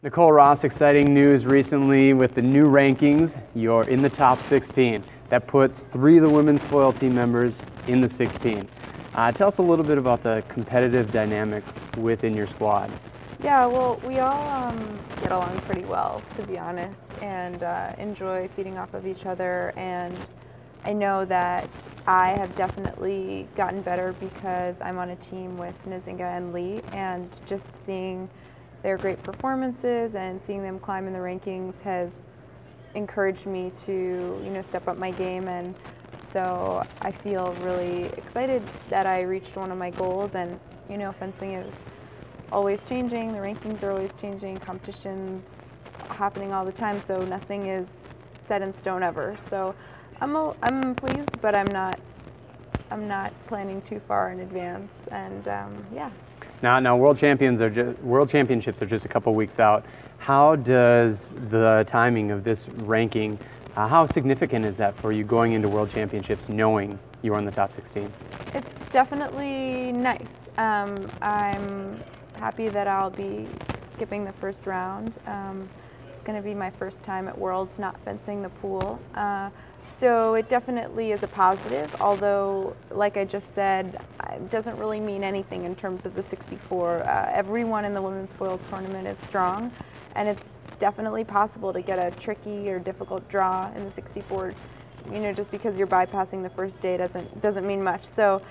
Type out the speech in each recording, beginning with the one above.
Nicole Ross, exciting news recently with the new rankings. You're in the top 16. That puts 3 of the women's foil team members in the 16. Tell us a little bit about the competitive dynamic within your squad. Yeah, well, we all get along pretty well, to be honest, and enjoy feeding off of each other. And I know that I have definitely gotten better because I'm on a team with Nzinga and Lee, and just seeing their great performances and seeing them climb in the rankings has encouraged me to, step up my game. And so I feel really excited that I reached one of my goals. And, fencing is always changing, the rankings are always changing, competitions happening all the time, so nothing is set in stone ever. So I'm pleased, but I'm not planning too far in advance. And yeah. Now World Championships are just a couple weeks out. How does the timing of this ranking, how significant is that for you going into World Championships knowing you're in the top 16? It's definitely nice. I'm happy that I'll be skipping the first round. It's going to be my first time at Worlds not fencing the pool. So it definitely is a positive, although, like I just said, it doesn't really mean anything in terms of the 64. Everyone in the women's foil tournament is strong, and it's definitely possible to get a tricky or difficult draw in the 64. Just because you're bypassing the first day doesn't mean much. So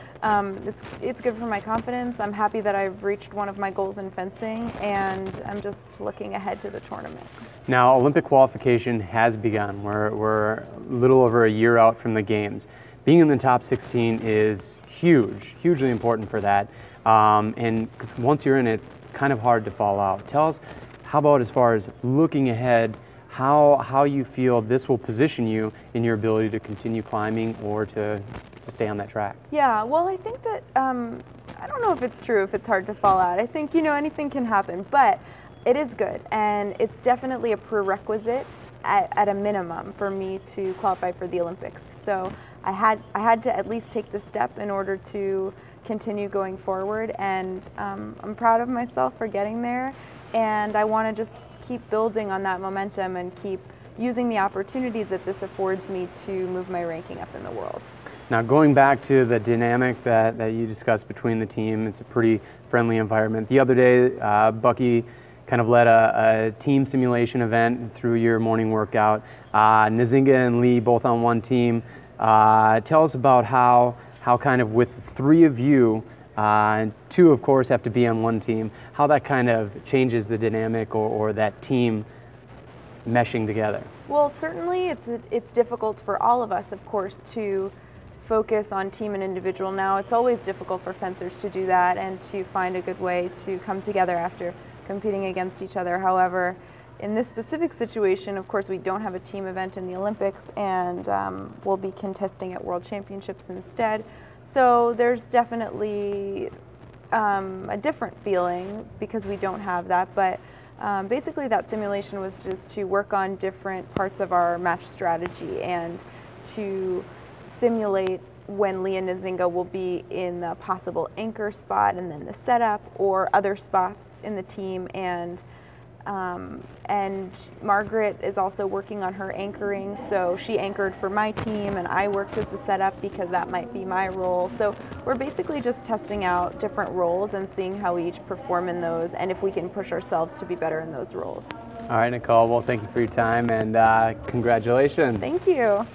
it's good for my confidence. I'm happy that I've reached one of my goals in fencing, and I'm just looking ahead to the tournament. Now, Olympic qualification has begun. We're a little over a year out from the games. Being in the top 16 is hugely important for that. And 'cause once you're in it, it's kind of hard to fall out. Tell us, how about as far as looking ahead, how you feel this will position you in your ability to continue climbing or to stay on that track? Yeah, well, I think that, I don't know if it's true if it's hard to fall out. I think, anything can happen, but it is good, and it's definitely a prerequisite at a minimum for me to qualify for the Olympics. So I had to at least take the step in order to continue going forward, and I'm proud of myself for getting there, and I want to just keep building on that momentum and keep using the opportunities that this affords me to move my ranking up in the world. Now, going back to the dynamic that you discussed between the team, it's a pretty friendly environment. The other day, Bucky kind of led a team simulation event through your morning workout. Nzinga and Lee both on one team. Tell us about how kind of with 3 of you, and 2 of course have to be on one team, how that kind of changes the dynamic or that team meshing together. Well, certainly it's difficult for all of us, of course, to focus on team and individual. Now, it's always difficult for fencers to do that and to find a good way to come together after competing against each other. However, in this specific situation, of course, we don't have a team event in the Olympics, and we'll be contesting at World Championships instead. So there's definitely a different feeling because we don't have that, but basically that simulation was just to work on different parts of our match strategy and to simulate when Lee and Nzinga will be in the possible anchor spot and then the setup or other spots in the team, and Margaret is also working on her anchoring, so she anchored for my team and I worked as the setup because that might be my role. So we're basically just testing out different roles and seeing how we each perform in those and if we can push ourselves to be better in those roles. All right, Nicole, well, thank you for your time, and congratulations. Thank you.